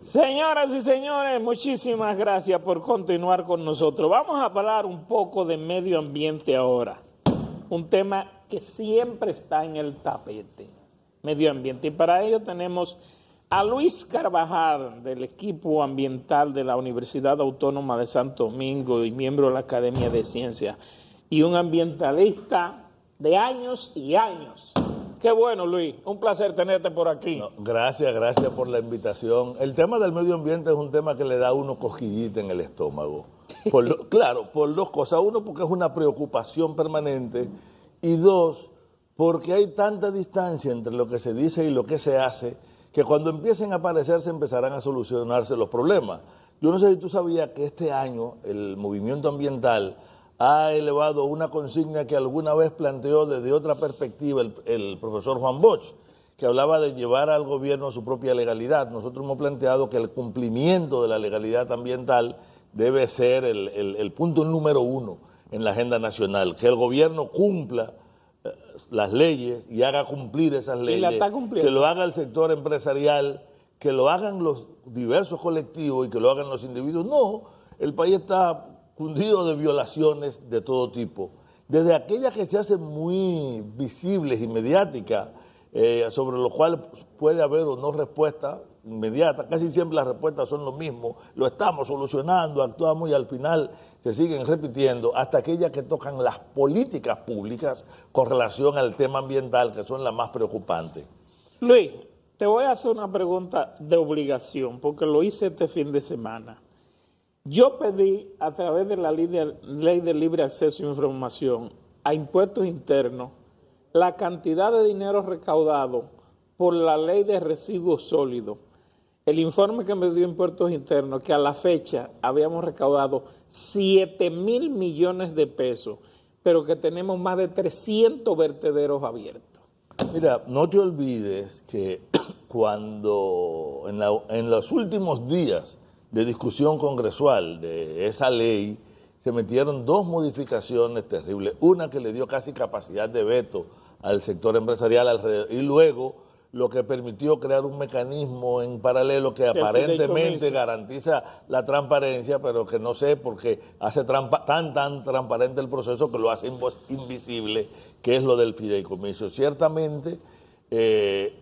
Señoras y señores, muchísimas gracias por continuar con nosotros. Vamos a hablar un poco de medio ambiente ahora, un tema que siempre está en el tapete, medio ambiente. Y para ello tenemos a Luis Carvajal, del equipo ambiental de la Universidad Autónoma de Santo Domingo y miembro de la Academia de Ciencias, y un ambientalista de años y años. Qué bueno, Luis. Un placer tenerte por aquí. No, gracias por la invitación. El tema del medio ambiente es un tema que le da a uno cosquillita en el estómago. Claro, por dos cosas. Uno, porque es una preocupación permanente. Y dos, porque hay tanta distancia entre lo que se dice y lo que se hace, que cuando empiecen a aparecerse empezarán a solucionarse los problemas. Yo no sé si tú sabías que este año el movimiento ambiental ha elevado una consigna que alguna vez planteó desde otra perspectiva el profesor Juan Bosch, que hablaba de llevar al gobierno a su propia legalidad. Nosotros hemos planteado que el cumplimiento de la legalidad ambiental debe ser el punto número uno en la agenda nacional, que el gobierno cumpla las leyes y haga cumplir esas leyes, y la está cumpliendo. Que lo haga el sector empresarial, que lo hagan los diversos colectivos y que lo hagan los individuos. No, el país está cundido de violaciones de todo tipo, desde aquellas que se hacen muy visibles y mediáticas, sobre lo cual puede haber o no respuesta inmediata. Casi siempre las respuestas son lo mismo, lo estamos solucionando, actuamos y al final se siguen repitiendo, hasta aquellas que tocan las políticas públicas con relación al tema ambiental, que son las más preocupantes. Luis, te voy a hacer una pregunta de obligación, porque lo hice este fin de semana. Yo pedí, a través de la Ley de Libre Acceso a Información, a Impuestos Internos, la cantidad de dinero recaudado por la Ley de Residuos Sólidos. El informe que me dio Impuestos Internos, que a la fecha habíamos recaudado 7,000 millones de pesos, pero que tenemos más de 300 vertederos abiertos. Mira, no te olvides que cuando en los últimos días de discusión congresual de esa ley, se metieron dos modificaciones terribles. Una que le dio casi capacidad de veto al sector empresarial alrededor, y luego lo que permitió crear un mecanismo en paralelo que aparentemente garantiza la transparencia, pero que no sé por qué hace tan transparente el proceso que lo hace invisible, que es lo del fideicomiso. Ciertamente,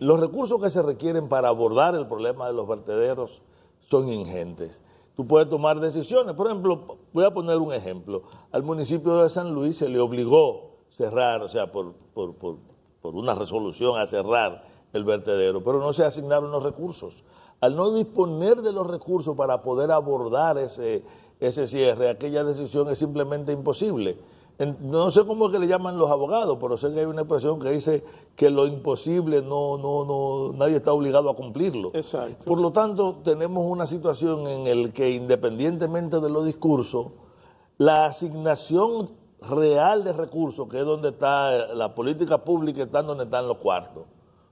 los recursos que se requieren para abordar el problema de los vertederos son ingentes. Tú puedes tomar decisiones. Por ejemplo, voy a poner un ejemplo. Al municipio de San Luis se le obligó cerrar, o sea, por una resolución a cerrar el vertedero, pero no se asignaron los recursos. Al no disponer de los recursos para poder abordar ese cierre, aquella decisión es simplemente imposible. No sé cómo es que le llaman los abogados, pero sé que hay una expresión que dice que lo imposible nadie está obligado a cumplirlo. Exacto. Por lo tanto, tenemos una situación en la que, independientemente de los discursos, la asignación real de recursos, que es donde está la política pública, está donde están los cuartos.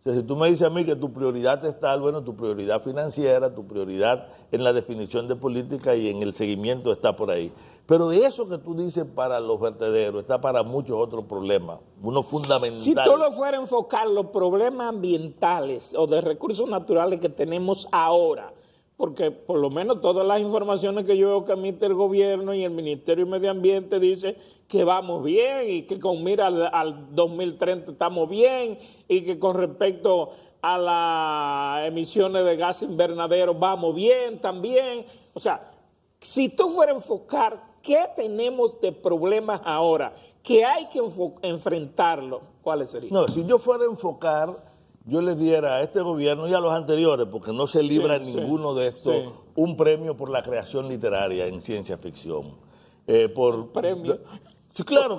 O sea, si tú me dices a mí que tu prioridad está, bueno, tu prioridad financiera, tu prioridad en la definición de política y en el seguimiento está por ahí. Pero eso que tú dices para los vertederos está para muchos otros problemas, uno fundamental. Si tú lo fueras a enfocar los problemas ambientales o de recursos naturales que tenemos ahora, porque por lo menos todas las informaciones que yo veo que emite el gobierno y el Ministerio de Medio Ambiente dice que vamos bien y que con mira al 2030 estamos bien y que con respecto a las emisiones de gas invernadero vamos bien también. O sea, si tú fueras a enfocar qué tenemos de problemas ahora, que hay que enfrentarlo, ¿cuáles serían? No, si yo fuera a enfocar, yo le diera a este gobierno y a los anteriores, porque no se libra ninguno de estos, un premio por la creación literaria en ciencia ficción. ¿Premio? Sí, claro,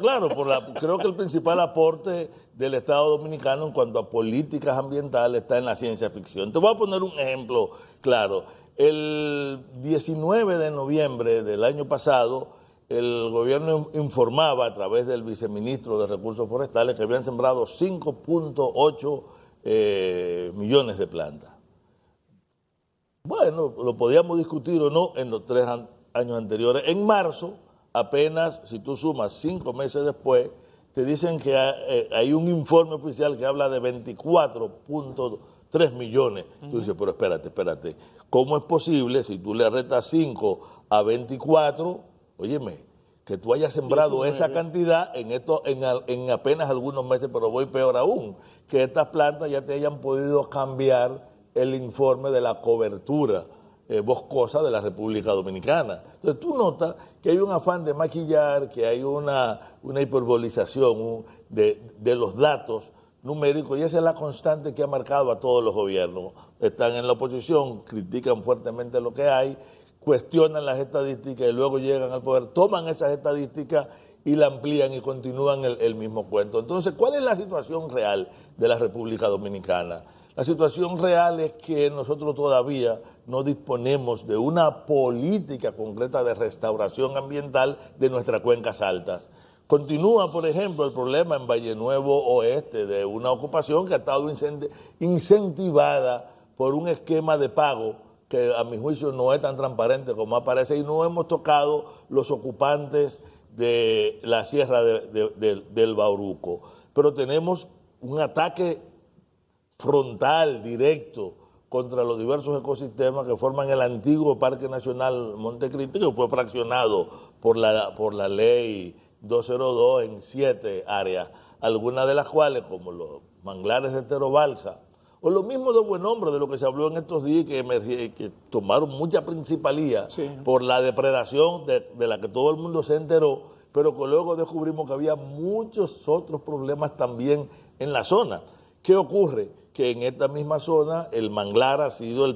creo que el principal aporte del Estado Dominicano en cuanto a políticas ambientales está en la ciencia ficción. Te voy a poner un ejemplo claro. El 19 de noviembre del año pasado, el gobierno informaba a través del viceministro de Recursos Forestales que habían sembrado 5.8 millones de plantas. Bueno, lo podíamos discutir o no en los 3 años anteriores. En marzo, apenas, si tú sumas 5 meses después, te dicen que hay un informe oficial que habla de 24.3 3 millones. Tú dices, pero espérate, ¿cómo es posible si tú le restas 5 a 24, óyeme, que tú hayas sembrado 19. esa cantidad en apenas algunos meses, pero voy peor aún, que estas plantas ya te hayan podido cambiar el informe de la cobertura boscosa de la República Dominicana? Entonces tú notas que hay un afán de maquillar, que hay una hiperbolización de los datos numéricos, y esa es la constante que ha marcado a todos los gobiernos. Están en la oposición, critican fuertemente lo que hay, cuestionan las estadísticas y luego llegan al poder, toman esas estadísticas y la amplían y continúan el mismo cuento. Entonces, ¿cuál es la situación real de la República Dominicana? La situación real es que nosotros todavía no disponemos de una política concreta de restauración ambiental de nuestras cuencas altas. Continúa, por ejemplo, el problema en Valle Nuevo Oeste de una ocupación que ha estado incentivada por un esquema de pago que a mi juicio no es tan transparente como aparece, y no hemos tocado los ocupantes de la sierra del Bauruco. Pero tenemos un ataque frontal, directo, contra los diversos ecosistemas que forman el antiguo Parque Nacional Montecristi, que fue fraccionado por la ley 202 en 7 áreas, algunas de las cuales, como los manglares de Tero Balsa, o lo mismo de Buen Hombre, de lo que se habló en estos días, que tomaron mucha principalía por la depredación de la que todo el mundo se enteró, pero que luego descubrimos que había muchos otros problemas también en la zona. ¿Qué ocurre? Que en esta misma zona el manglar ha sido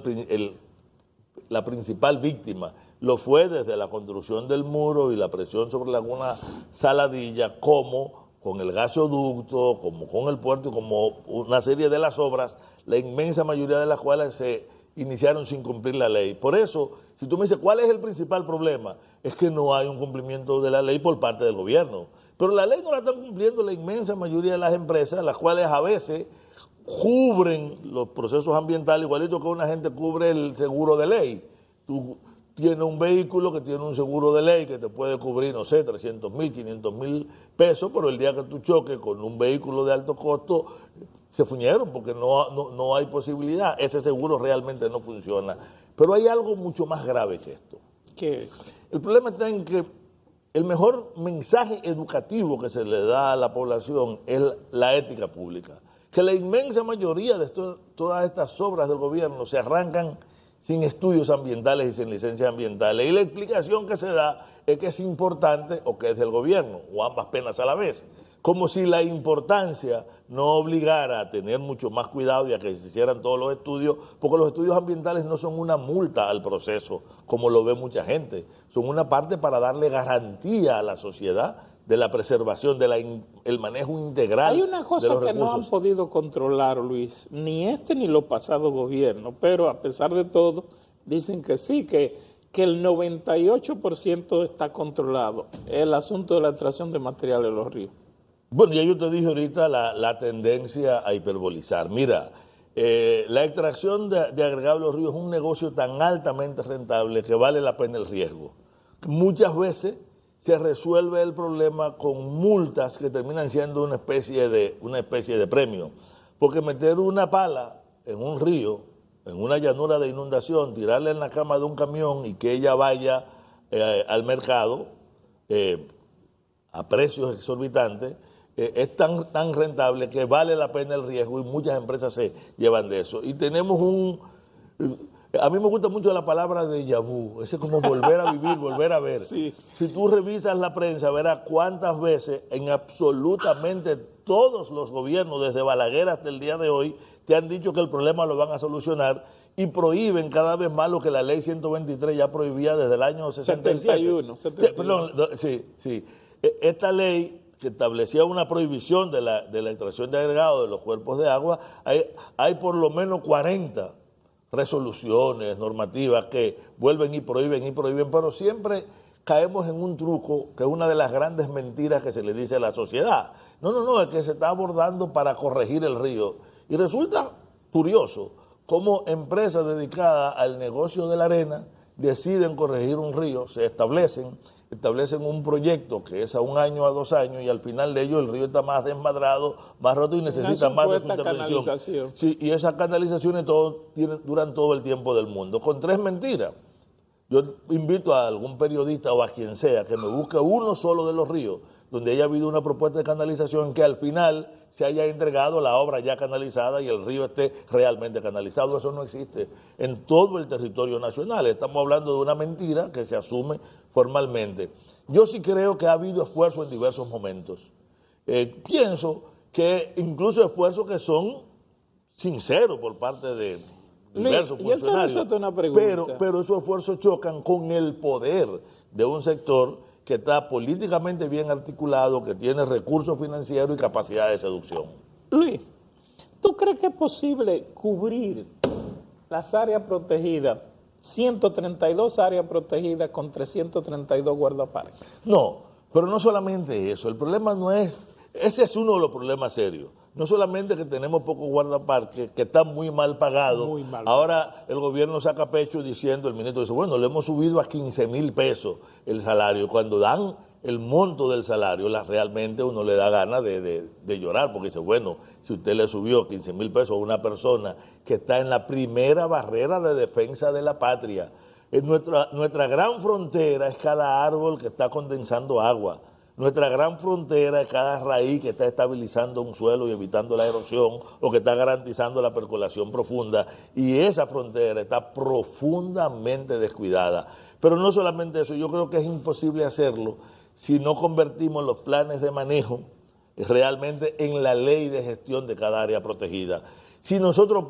la principal víctima. Lo fue desde la construcción del muro y la presión sobre Laguna Saladilla, como con el gasoducto, como con el puerto y como una serie de las obras, la inmensa mayoría de las cuales se iniciaron sin cumplir la ley. Por eso, si tú me dices, ¿cuál es el principal problema? Es que no hay un cumplimiento de la ley por parte del gobierno. Pero la ley no la están cumpliendo la inmensa mayoría de las empresas, las cuales a veces cubren los procesos ambientales igualito que una gente cubre el seguro de ley. Tú tienes un vehículo que tiene un seguro de ley que te puede cubrir, no sé, 300,000, 500,000 pesos, pero el día que tú choques con un vehículo de alto costo, se fuñeron porque no hay posibilidad. Ese seguro realmente no funciona. Pero hay algo mucho más grave que esto. ¿Qué es? El problema está en que el mejor mensaje educativo que se le da a la población es la ética pública. Que la inmensa mayoría de todas estas obras del gobierno se arrancan sin estudios ambientales y sin licencias ambientales. Y la explicación que se da es que es importante o que es del gobierno, o ambas penas a la vez. Como si la importancia no obligara a tener mucho más cuidado y a que se hicieran todos los estudios, porque los estudios ambientales no son una multa al proceso, como lo ve mucha gente. Son una parte para darle garantía a la sociedad de la preservación, el manejo integral de los recursos. Hay una cosa que no han podido controlar, Luis, ni este ni los pasados gobiernos, pero a pesar de todo, dicen que sí, que el 98% está controlado, el asunto de la extracción de materiales de los ríos. Bueno, ya yo te dije ahorita la tendencia a hiperbolizar. Mira, la extracción de agregados de los ríos es un negocio tan altamente rentable que vale la pena el riesgo. Muchas veces se resuelve el problema con multas que terminan siendo una especie de premio. Porque meter una pala en un río, en una llanura de inundación, tirarla en la cama de un camión y que ella vaya al mercado a precios exorbitantes, es tan rentable que vale la pena el riesgo y muchas empresas se llevan de eso. Y tenemos a mí me gusta mucho la palabra déjà vu, ese es como volver a vivir, volver a ver. Sí. Si tú revisas la prensa, verás cuántas veces en absolutamente todos los gobiernos, desde Balaguer hasta el día de hoy, te han dicho que el problema lo van a solucionar y prohíben cada vez más lo que la ley 123 ya prohibía desde el año 67. 71. Perdón, sí. Esta ley que establecía una prohibición de la extracción de agregados de los cuerpos de agua, hay por lo menos 40 resoluciones, normativas que vuelven y prohíben, pero siempre caemos en un truco que es una de las grandes mentiras que se le dice a la sociedad. No, es que se está abordando para corregir el río. Y resulta curioso cómo empresas dedicadas al negocio de la arena deciden corregir un río, se establecen un proyecto que es a 1 año, a 2 años, y al final de ello el río está más desmadrado, más roto y necesita más de su intervención. Sí, y esas canalizaciones duran todo el tiempo del mundo, con 3 mentiras. Yo invito a algún periodista o a quien sea que me busque uno solo de los ríos donde haya habido una propuesta de canalización que al final se haya entregado la obra ya canalizada y el río esté realmente canalizado. Eso no existe en todo el territorio nacional. Estamos hablando de una mentira que se asume formalmente. Yo sí creo que ha habido esfuerzos en diversos momentos. Pienso que incluso esfuerzos que son sinceros por parte de diversos funcionarios, pero esos esfuerzos chocan con el poder de un sector que está políticamente bien articulado, que tiene recursos financieros y capacidad de seducción. Luis, ¿tú crees que es posible cubrir las áreas protegidas, 132 áreas protegidas con 332 guardaparques? No, pero no solamente eso, el problema no es, ese es uno de los problemas serios. No solamente que tenemos pocos guardaparques, que están muy mal pagados. Ahora el gobierno saca pecho diciendo, el ministro dice, bueno, le hemos subido a 15,000 pesos el salario. Cuando dan el monto del salario, realmente uno le da ganas de llorar, porque dice, bueno, si usted le subió 15,000 pesos a una persona que está en la primera barrera de defensa de la patria, nuestra gran frontera es cada árbol que está condensando agua. Nuestra gran frontera es cada raíz que está estabilizando un suelo y evitando la erosión o que está garantizando la percolación profunda. Y esa frontera está profundamente descuidada. Pero no solamente eso, yo creo que es imposible hacerlo si no convertimos los planes de manejo realmente en la ley de gestión de cada área protegida. Si nosotros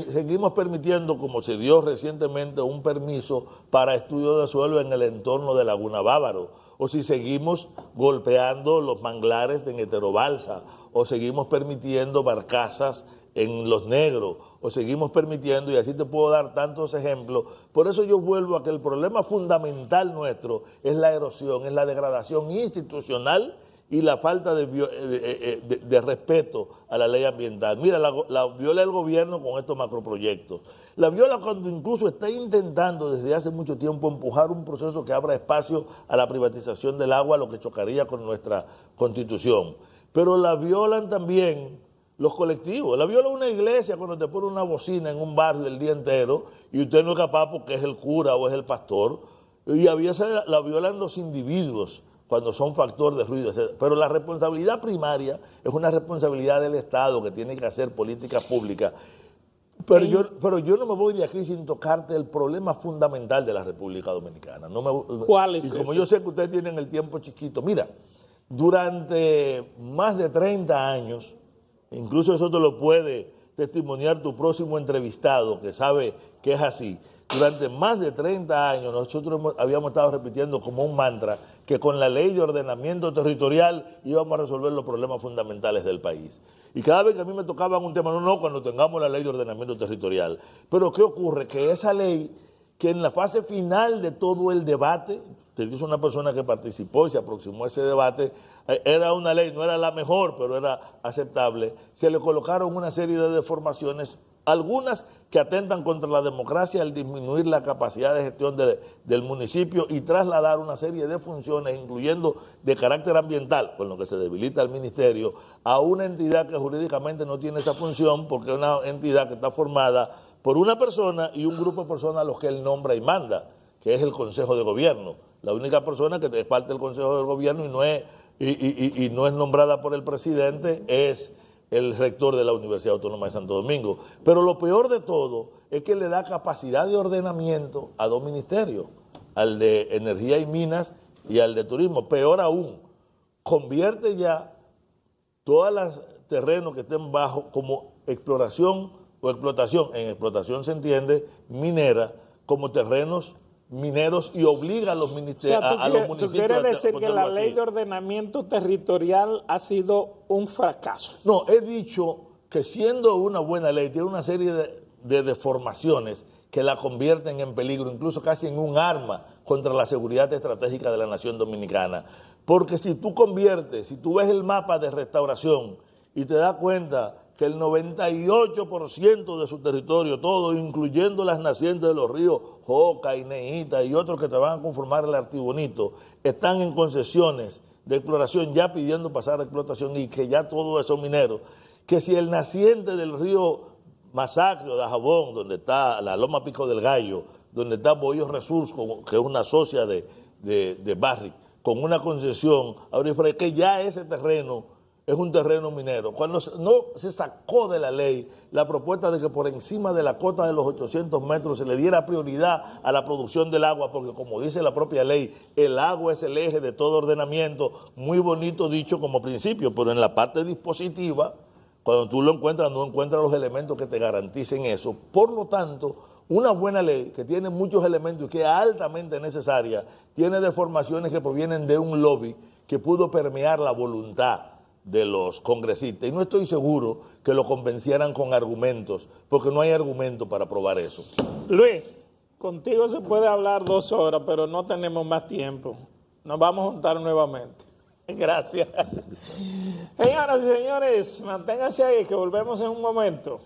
seguimos permitiendo, como se dio recientemente, un permiso para estudio de suelo en el entorno de Laguna Bávaro, o si seguimos golpeando los manglares de Heterobalsa, o seguimos permitiendo barcazas en Los Negros, o seguimos permitiendo, y así te puedo dar tantos ejemplos. Por eso yo vuelvo a que el problema fundamental nuestro es la erosión, es la degradación institucional y la falta de respeto a la ley ambiental. Mira, la viola el gobierno con estos macroproyectos. La viola cuando incluso está intentando desde hace mucho tiempo empujar un proceso que abra espacio a la privatización del agua, lo que chocaría con nuestra Constitución. Pero la violan también los colectivos. La viola una iglesia cuando te pone una bocina en un barrio el día entero y usted no es capaz porque es el cura o es el pastor. Y a veces la violan los individuos cuando son factor de ruido, etc. Pero la responsabilidad primaria es una responsabilidad del Estado que tiene que hacer políticas públicas. Pero yo no me voy de aquí sin tocarte el problema fundamental de la República Dominicana. ¿Cuál es ese? Y como yo sé que ustedes tienen el tiempo chiquito, mira, durante más de 30 años, incluso eso te lo puede testimoniar tu próximo entrevistado, que sabe que es así. Durante más de 30 años nosotros habíamos estado repitiendo como un mantra que con la ley de ordenamiento territorial íbamos a resolver los problemas fundamentales del país. Y cada vez que a mí me tocaban un tema, no, cuando tengamos la ley de ordenamiento territorial. Pero ¿qué ocurre? Que esa ley, que en la fase final de todo el debate, te dice una persona que participó y se aproximó a ese debate, era una ley, no era la mejor, pero era aceptable, se le colocaron una serie de deformaciones, algunas que atentan contra la democracia al disminuir la capacidad de gestión del municipio y trasladar una serie de funciones, incluyendo de carácter ambiental, con lo que se debilita el ministerio, a una entidad que jurídicamente no tiene esa función, porque es una entidad que está formada por una persona y un grupo de personas a los que él nombra y manda, que es el Consejo de Gobierno. La única persona que es parte del Consejo de Gobierno y no es nombrada por el presidente es el rector de la Universidad Autónoma de Santo Domingo. Pero lo peor de todo es que le da capacidad de ordenamiento a 2 ministerios, al de Energía y Minas y al de Turismo. Peor aún, convierte ya todos los terrenos que estén bajo como exploración o explotación, en explotación se entiende minera, como terrenos mineros y obliga a los ministerios, a los municipios. ¿Tú quieres decir que la ley de ordenamiento territorial ha sido un fracaso? No, he dicho que siendo una buena ley, tiene una serie de deformaciones que la convierten en peligro, incluso casi en un arma contra la seguridad estratégica de la nación dominicana. Porque si tú ves el mapa de restauración y te das cuenta que el 98% de su territorio, todo, incluyendo las nacientes de los ríos Joca y Neita y otros que te van a conformar el Artibonito, están en concesiones de exploración ya pidiendo pasar a explotación y que ya todos esos mineros, que si el naciente del río Masacre o de Jabón, donde está la Loma Pico del Gallo, donde está Bohío Resources, que es una socia de Barrick, con una concesión aurífera, que ya ese terreno es un terreno minero. Cuando no se sacó de la ley la propuesta de que por encima de la cota de los 800 metros se le diera prioridad a la producción del agua, porque como dice la propia ley, el agua es el eje de todo ordenamiento, muy bonito dicho como principio, pero en la parte dispositiva, cuando tú lo encuentras, no encuentras los elementos que te garanticen eso. Por lo tanto, una buena ley que tiene muchos elementos y que es altamente necesaria, tiene deformaciones que provienen de un lobby que pudo permear la voluntad de los congresistas. Y no estoy seguro que lo convencieran con argumentos, porque no hay argumento para probar eso. Luis, contigo se puede hablar 2 horas, pero no tenemos más tiempo. Nos vamos a juntar nuevamente. Gracias. Señoras y señores, manténganse ahí, que volvemos en un momento.